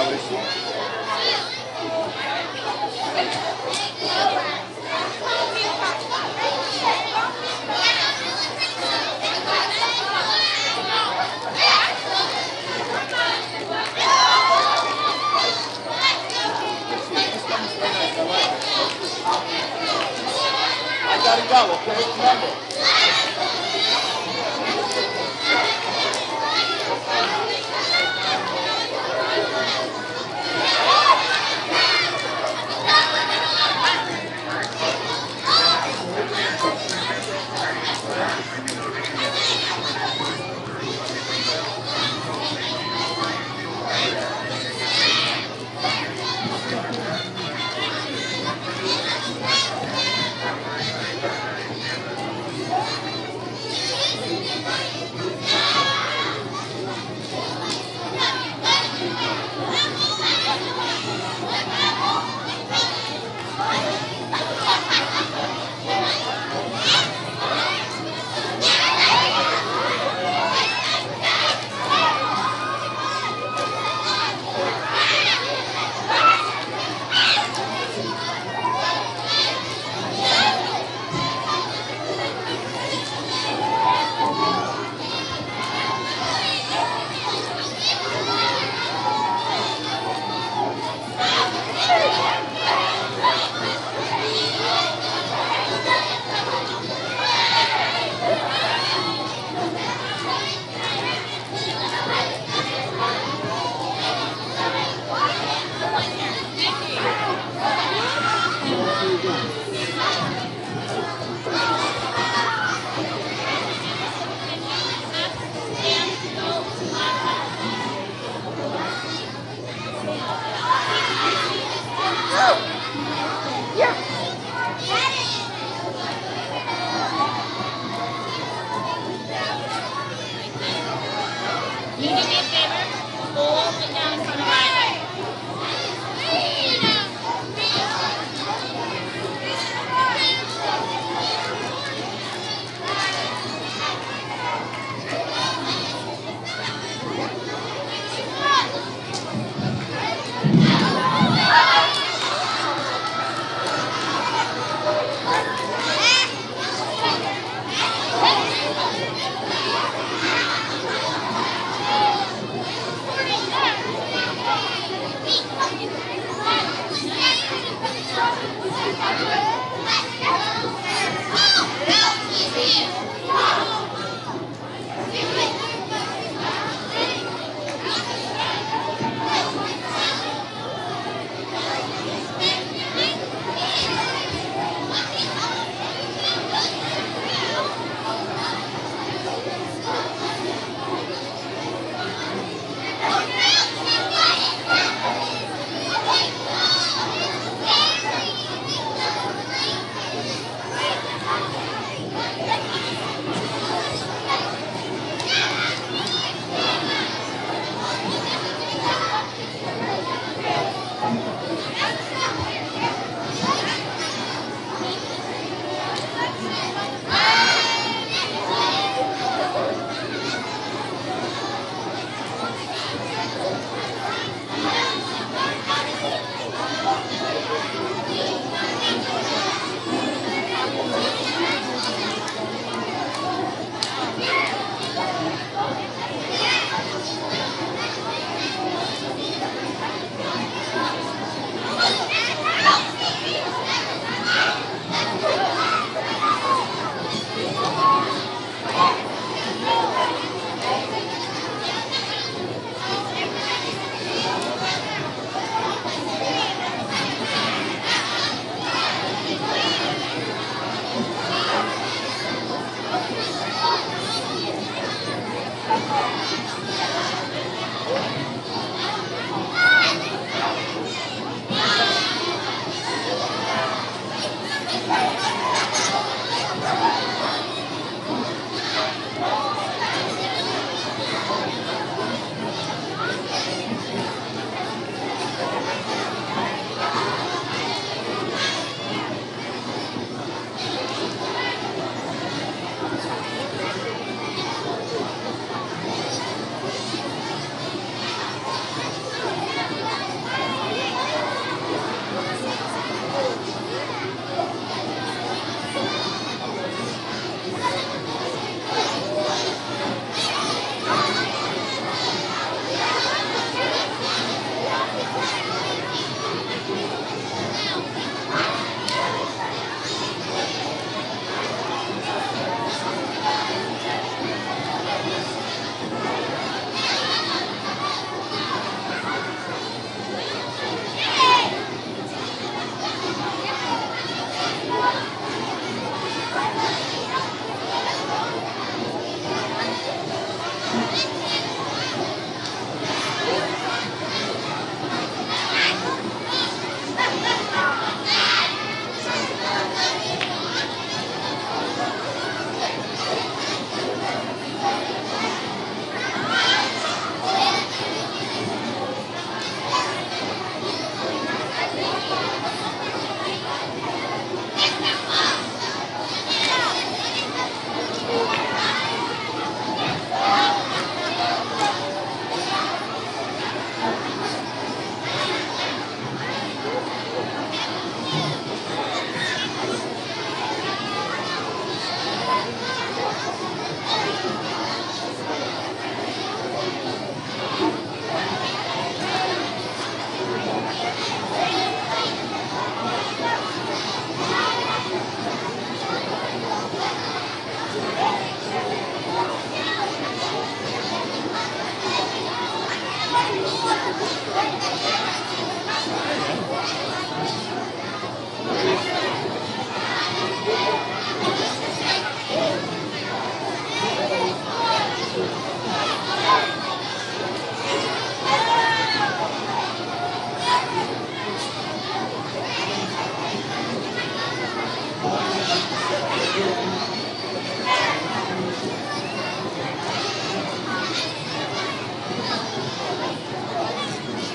I gotta go, okay? Remember.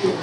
Put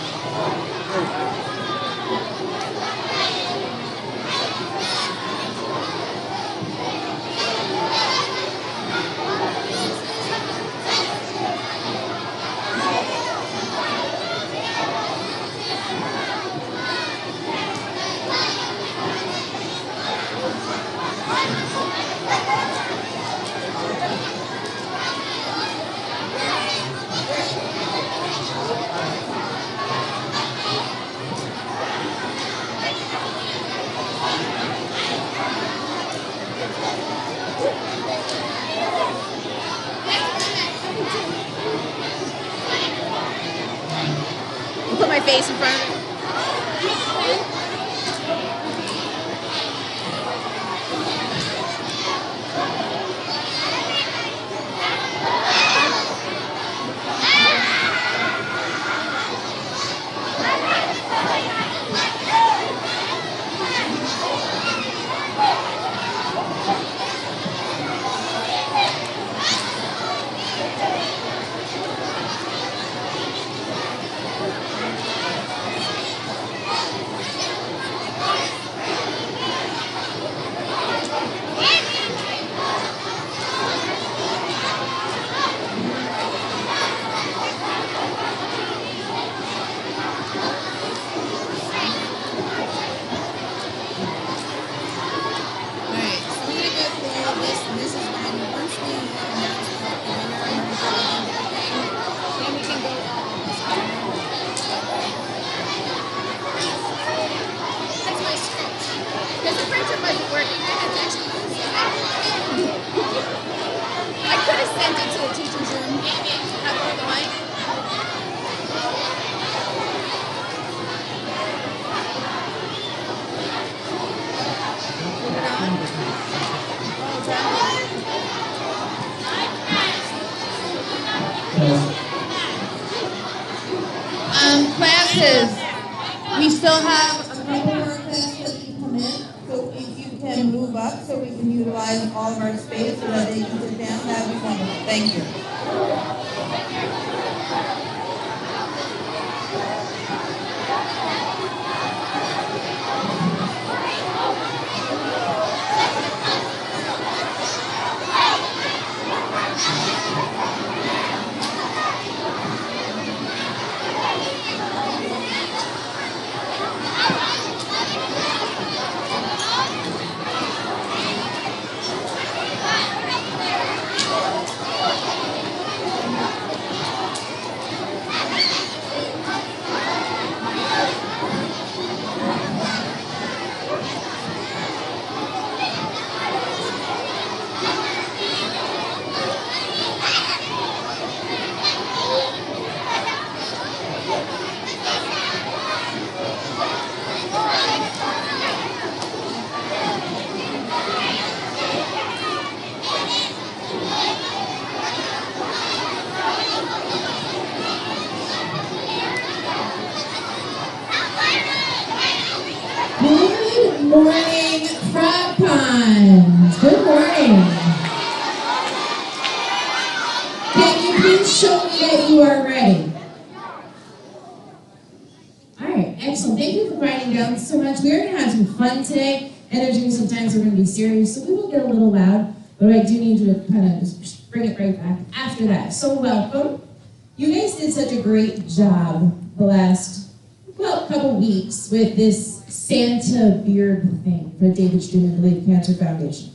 my face in front of it. Classes. We still have a couple more classes that can come in, so if you can move up so we can utilize all of our space so that they can sit down, that would be wonderful. Thank you. Good morning, Frog Pond. Good morning. Can you please show me that you are ready? All right, excellent. Thank you for writing down so much. We're going to have some fun today, and there's going to be some times we're going to be serious, so we will get a little loud, but I do need you to kind of just bring it right back after that. So welcome. You guys did such a great job the last couple weeks with this Santa beard thing for David Student Believe Cancer Foundation.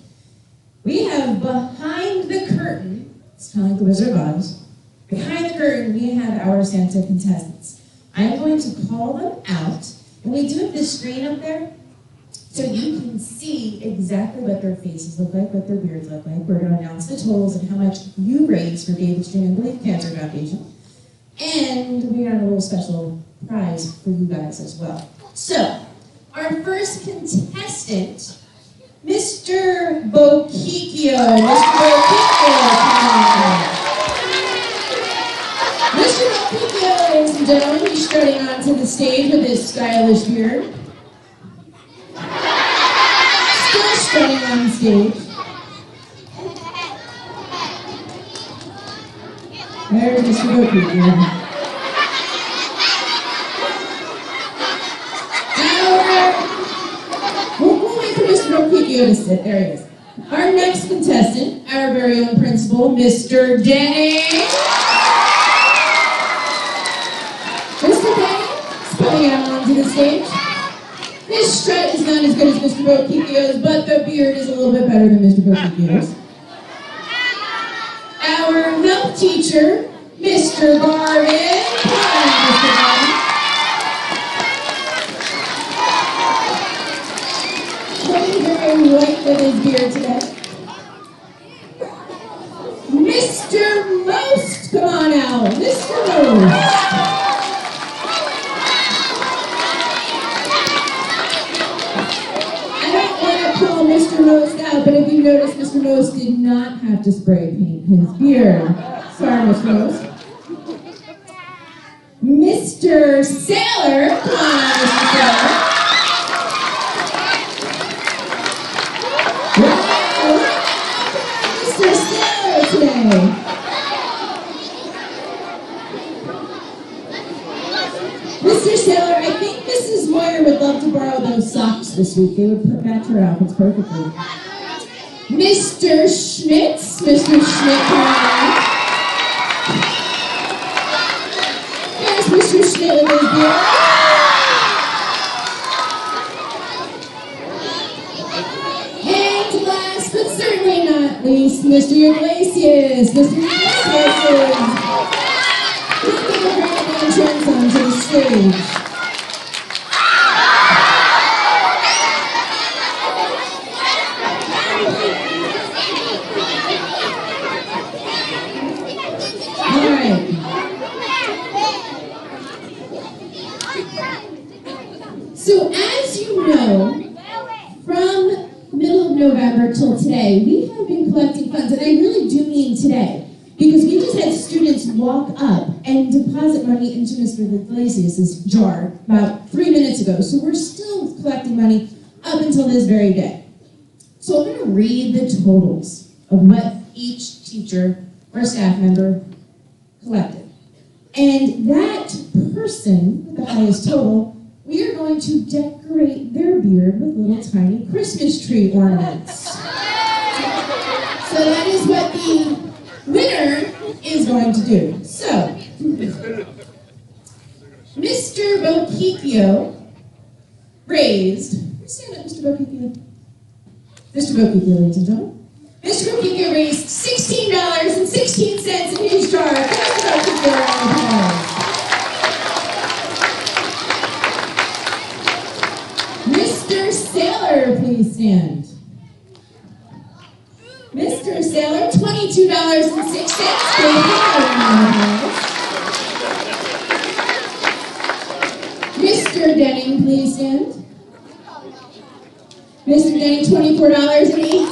We have behind the curtain, it's kind of like the Wizard of Oz, behind the curtain we have our Santa contestants. I'm going to call them out, and we do have this screen up there so you can see exactly what their faces look like, what their beards look like. We're going to announce the totals and how much you raise for David Student Believe Cancer Foundation. And we got a little special prize for you guys as well. So, our first contestant, Mr. Bokikio. Mr. Bokikio, ladies and gentlemen, he's strutting onto the stage with his stylish beard. Still strutting on stage. There's Mr. Bokikio. Kikyo to sit. There he is. Our next contestant, our very own principal, Mr. Denning. Mr. Denning is coming out onto the stage. His strut is not as good as Mr. Bokikio's, but the beard is a little bit better than Mr. Bokikio's. Our health teacher, Mr. Garvin. Come on, Mr. Garvin. Looking very white with his beard today. Mr. Most, come on out. Mr. Most. Mr. Most out, but if you notice, Mr. Most did not have to spray paint his beard. Sorry, Mr. Most. Mr. Sailor, come on, Mr. Sailor. Mr. Sailor today. Mr. Sailor, I think Mrs. Moyer would love to borrow those socks this week. They would match her outfits perfectly. Mr. Schmitz. Mr. Schmidt, come on out. There's Mr. Schmidt with his beard. And last but certainly not least, Mr. Iglesias. Mr. Iglesias is making a grand entrance onto the stage. So as you know, from middle of November till today, we have been collecting funds, and I really do mean today, because we just had students walk up and deposit money into Mr. Iglesias' jar about 3 minutes ago. So we're still collecting money up until this very day. So I'm going to read the totals of what each teacher or staff member collected. And that person with the highest total, we are going to decorate their beard with little tiny Christmas tree ornaments. So that is what the winner is going to do. So, Mr. Bokikio raised, stand up, Mr. Bokikio. Mr. Bokikio, ladies and gentlemen. Mr. Bokikio raised $16.16 in his jar. Mr. Bokikio, round of applause. Mr. Sailor, please stand. Mr. Sailor, $22.06. Mr. Denning, please stand. Mr. Denning, $24.18.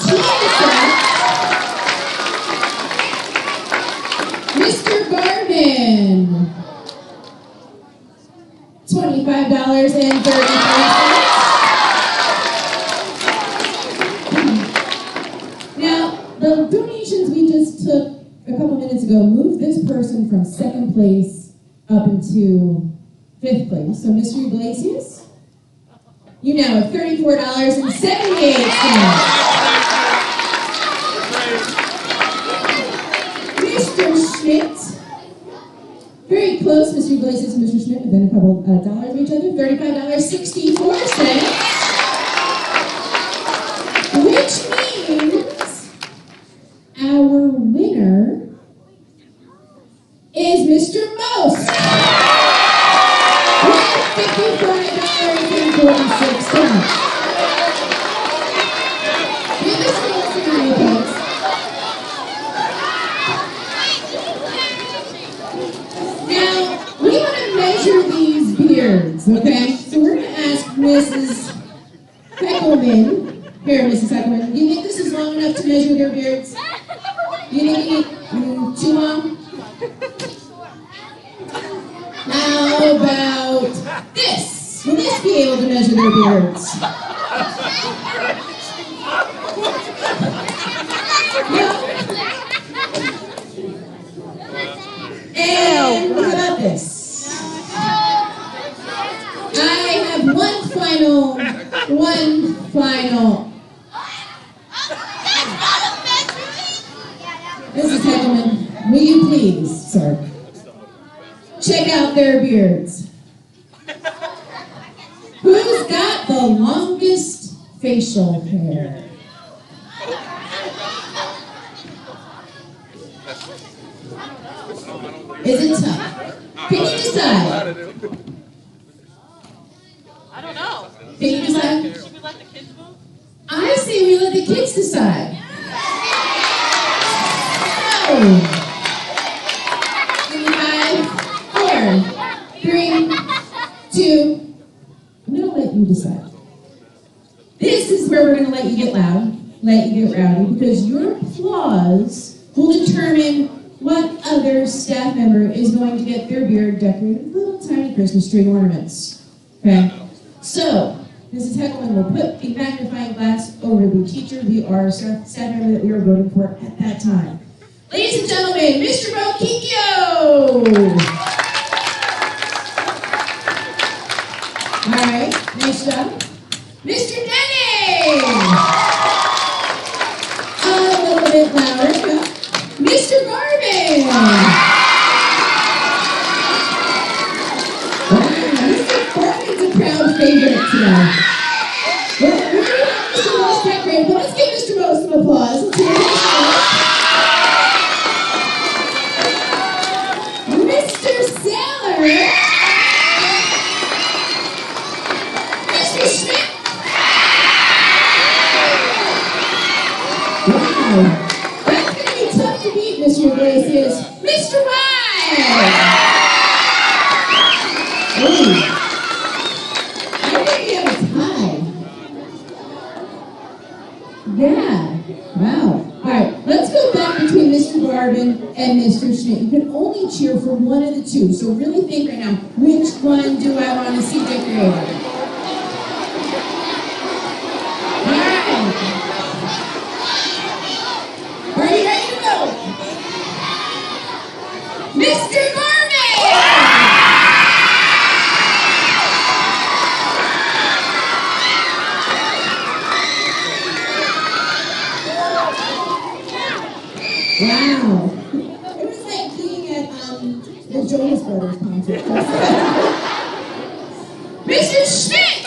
Mr. Garvin, $25.35. The donations we just took a couple minutes ago moved this person from second place up into fifth place. So Mr. Iglesias, you now have $34.78. Mr. Schmidt, very close, Mr. Iglesias and Mr. Schmidt, within a couple dollars of each other, $35.64. Which means our winner is Mr. Most with $55.46. Give us a little scenario, folks. Now, we want to measure these beards, okay? So we're going to ask Mrs. Heckelman. Here, Mrs. Heckelman, do you think this is long enough to measure their beards? You think you need too long? How about this? Will this be able to measure their beards? No? And what about this? I have one final will you please, sir, check out their beards? Who's got the longest facial hair? Is it tough? Can you decide? I don't know. Can you decide? Should we let the kids vote? I say we let the kids decide. No. 5, 4, 3, 2. I'm gonna let you decide. This is where we're gonna let you get loud, let you get rowdy, because your applause will determine what other staff member is going to get their beard decorated with little tiny Christmas tree ornaments. Okay? So, Mrs. Heckelman will put a magnifying glass over the teacher, our staff member that we were voting for at that time. Ladies and gentlemen, Mr. Boquinho! All right, nice job. Mr. Denny! A little bit louder. Mr. Garvin! Mr. Garvin's a proud favorite today. Well, we're going to have Mr. Rose decorated, but let's give Mr. Rose some applause. Let's hear Mr. Saylor! Mr. Schmidt! Wow! That's going to be tough to beat, Mr. Iglesias. Mr. Wise! Ooh. I think we have a tie. Yeah. Wow. All right. Let's go back between Mr. Garvin and Mr. Schmidt. You can only cheer for one of the two. So really think right now, which one do I want to see decorated? All right. Are you ready to go? Mr. Garvin! Wow. It was like being at the Jonas Brothers concert. Mr. Schmidt!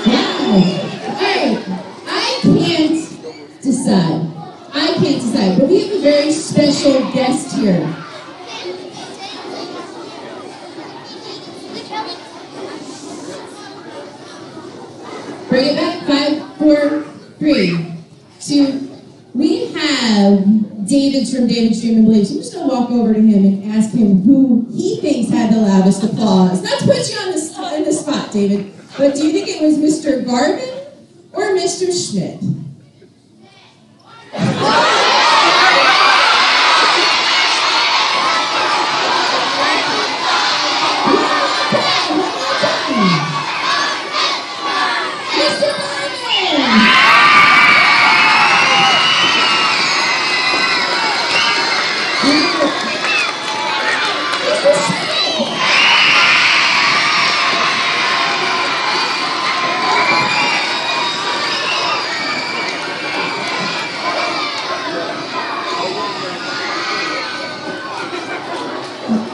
Wow. Alright. I can't decide. But we have a very special guest here. Bring it back. 5, 4, 3, 2. We have David's from David's Dream and Believe. So I'm just going to walk over to him and ask him who he thinks had the loudest applause. Not to put you on the spot, David, but do you think it was Mr. Garvin or Mr. Schmidt?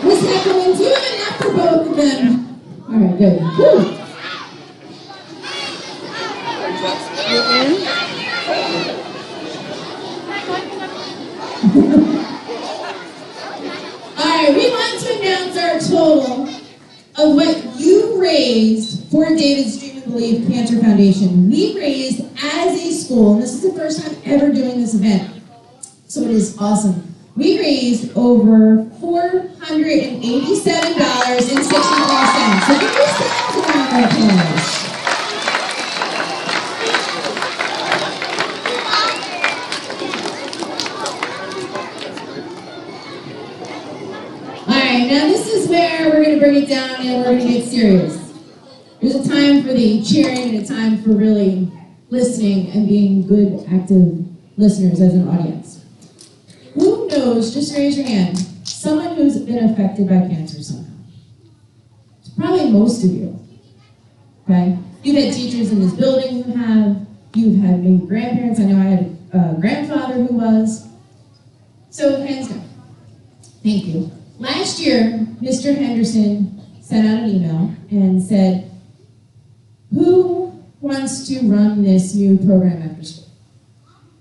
What's happening? Do you have enough for both of them? All right, good. Woo. All right, we want to announce our total of what you raised for David's Dream and Believe Cancer Foundation. We raised as a school, and this is the first time ever doing this event, so it is awesome. We raised over $487.64. So give yourselves a round of applause. Alright, now this is where we're going to bring it down and we're going to get serious. There's a time for the cheering and a time for really listening and being good, active listeners as an audience. Who knows, just raise your hand, someone who's been affected by cancer somehow? Probably most of you. Okay? You've had teachers in this building who have. You've had maybe grandparents. I know I had a grandfather who was. So hands down. Thank you. Last year, Mr. Henderson sent out an email and said, who wants to run this new program after school?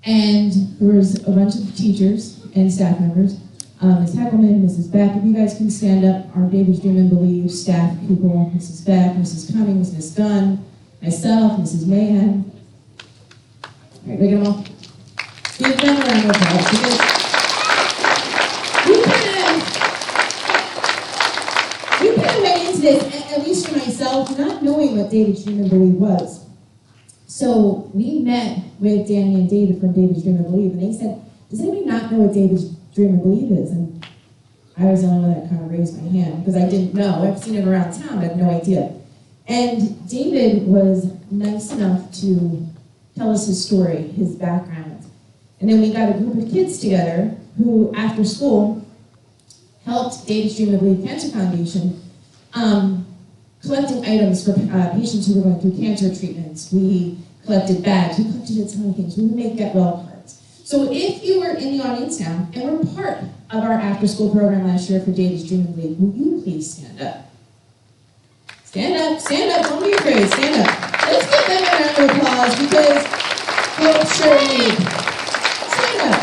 And there was a bunch of teachers and staff members. Ms. Heckelman, Mrs. Beck, if you guys can stand up, our David's Dream and Believe staff people, Mrs. Beck, Mrs. Cummings, Ms. Gunn, myself, Mrs. Mahan. All right, look at them all. Give them a round of applause because we kind of went into this, at least for myself, not knowing what David's Dream and Believe was. So we met with Danny and David from David's Dream and Believe, and they said, does anybody not know what David's Dream and Believe is? And I was the only one that kind of raised my hand because I didn't know. I've seen it around town, but I had no idea. And David was nice enough to tell us his story, his background. And then we got a group of kids together who, after school, helped David's Dream and Believe Cancer Foundation collecting items for patients who were going through cancer treatments. We collected bags, we collected a ton of things. We would make Get Well cards. So if you were in the audience now and were part of our after-school program last year for David's Dream and Believe, will you please stand up? Stand up, don't be afraid, stand up. Let's give them a round of applause because hope sure need. Stand up.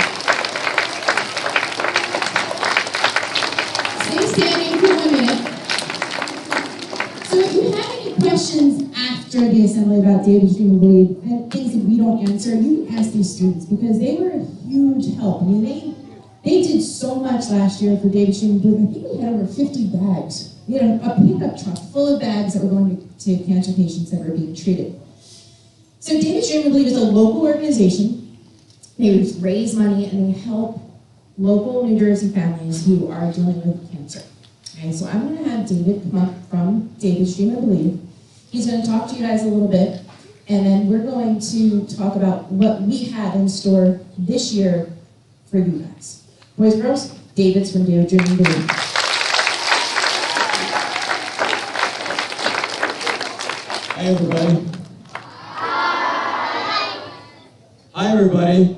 Stay standing for 1 minute. So if you have any questions after the assembly about David's Dream and Believe and things that we don't answer, you can ask these students because they were a huge help. I mean, they did so much last year for David's Dream and Believe. I think we had over 50 bags. We had a pickup truck full of bags that were going to cancer patients that were being treated. So David's Dream and Believe is a local organization. They raise money and they help local New Jersey families who are dealing with cancer. Okay, so I'm going to have David come up from David's Dream and Believe. He's going to talk to you guys a little bit, and then we're going to talk about what we have in store this year for you guys. Boys and girls, David's from David's Dream and Believe. Hi, everybody. Hi, everybody.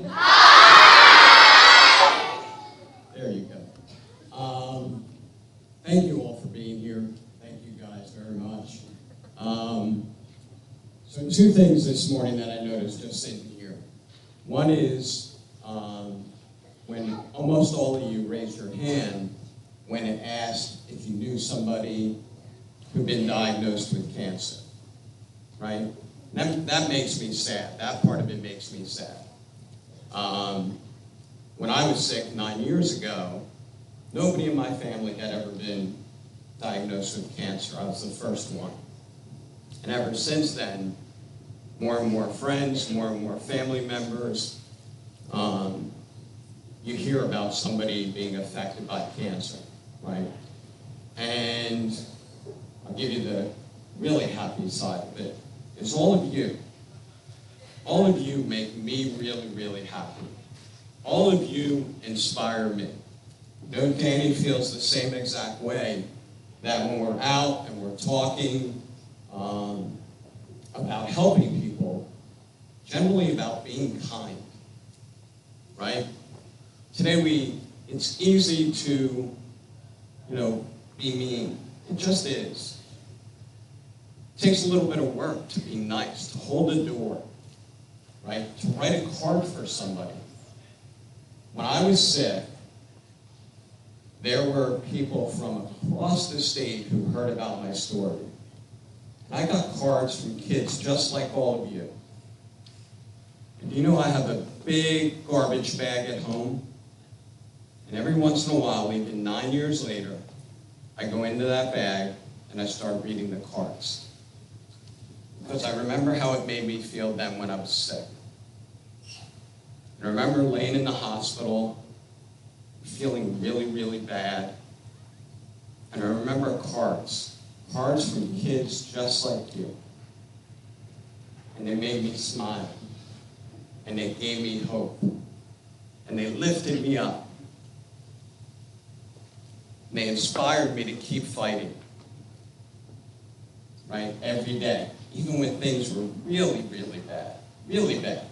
There you go. Thank you all for being here. Thank you guys very much. So two things this morning that I noticed just sitting here. One is when almost all of you raised your hand when it asked if you knew somebody who'd been diagnosed with cancer. Right? That makes me sad. That part of it makes me sad. When I was sick 9 years ago, nobody in my family had ever been diagnosed with cancer. I was the first one. And ever since then, more and more friends, more and more family members, you hear about somebody being affected by cancer, right? And I'll give you the really happy side of it. It's all of you. All of you make me really, really happy. All of you inspire me. No, Danny feels the same exact way that when we're out and we're talking about helping people, generally about being kind, right? Today it's easy to, be mean. It just is. It takes a little bit of work to be nice, to hold a door, right? To write a card for somebody. When I was sick, there were people from across the state who heard about my story. And I got cards from kids just like all of you. And do you know I have a big garbage bag at home? And every once in a while, even 9 years later, I go into that bag and I start reading the cards. Because I remember how it made me feel then when I was sick. And I remember laying in the hospital, feeling really, really bad. And I remember cards from kids just like you. And they made me smile. And they gave me hope. And they lifted me up. And they inspired me to keep fighting. right? Every day, even when things were really, really bad, really bad.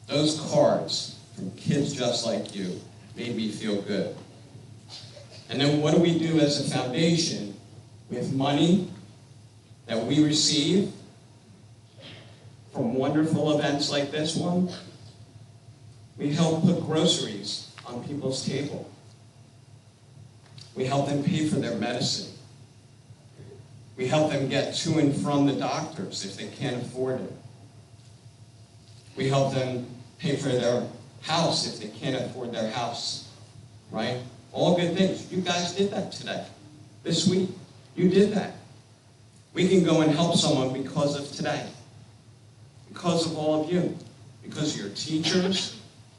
Those cards from kids just like you made me feel good. And then what do we do as a foundation with money that we receive from wonderful events like this one? We help put groceries on people's table. We help them pay for their medicine. We help them get to and from the doctors if they can't afford it. We help them pay for their house if they can't afford their house, right? All good things. You guys did that today, this week. You did that. We can go and help someone because of today, because of all of you, because of your teachers,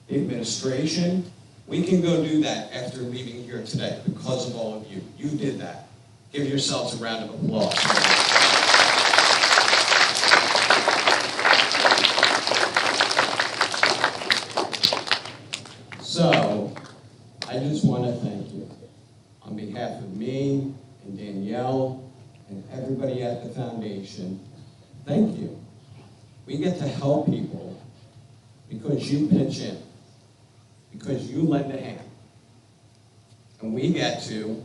the administration. We can go do that after leaving here today because of all of you. You did that. Give yourselves a round of applause. So, I just want to thank you on behalf of me and Danielle and everybody at the foundation. Thank you. We get to help people because you pitch in, because you lend a hand. And we get to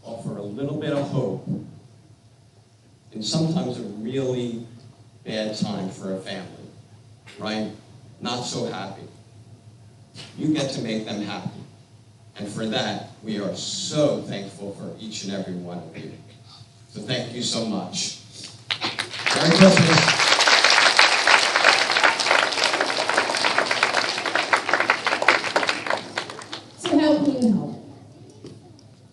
offer a little bit of hope in sometimes a really bad time for a family, right? Not so happy. You get to make them happy. And for that, we are so thankful for each and every one of you. So thank you so much. Merry Christmas. So how can you help?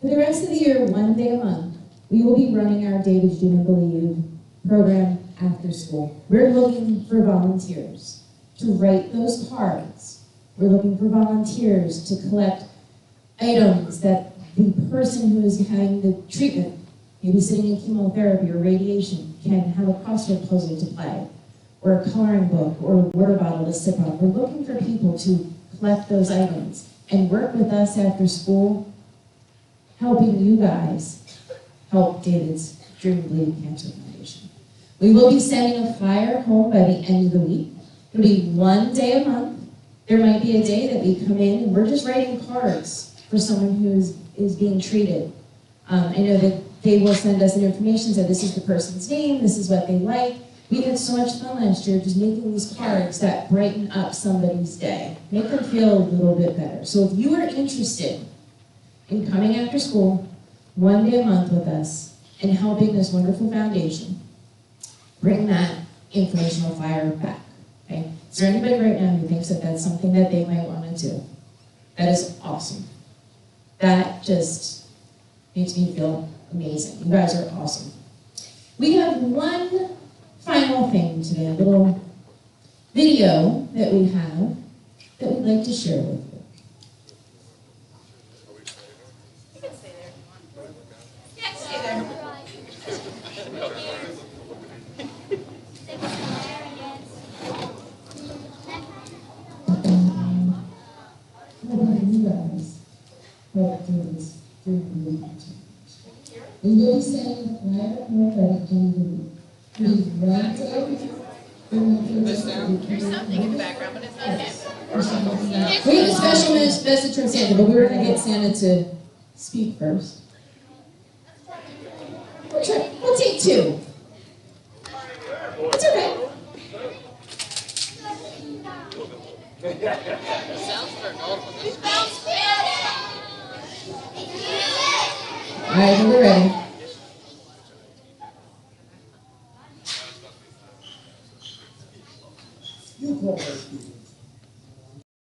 For the rest of the year, one day a month, we will be running our David's Dream and Believe program after school. We're looking for volunteers to write those cards. We're looking for volunteers to collect items that the person who is having the treatment, maybe sitting in chemotherapy or radiation, can have a crossword puzzle to play, or a coloring book, or a water bottle to sip on. We're looking for people to collect those items and work with us after school, helping you guys help David's Dream and Believe Cancer Foundation. We will be sending a flyer home by the end of the week. It'll be one day a month. There might be a day that we come in and we're just writing cards for someone who is being treated. I know that they will send us an information, so this is the person's name, this is what they like. We had so much fun last year just making these cards that brighten up somebody's day, make them feel a little bit better. So if you are interested in coming after school, one day a month with us, and helping this wonderful foundation, bring that informational flyer back, okay? Is there anybody right now who thinks that that's something that they might want to do? That is awesome. That just makes me feel amazing. You guys are awesome. We have one final thing today, a little video that we have that we'd like to share with you. You can stay there if you want. Yeah, stay there. You guys help do this Dream and Believe Cancer. We will be sending a flyer home by the end of the week. Please write it. There's something in the background, but it's not him. We have a special message from Santa, but we were going to get Santa to speak first. We'll take two. It's okay. All right, we're ready.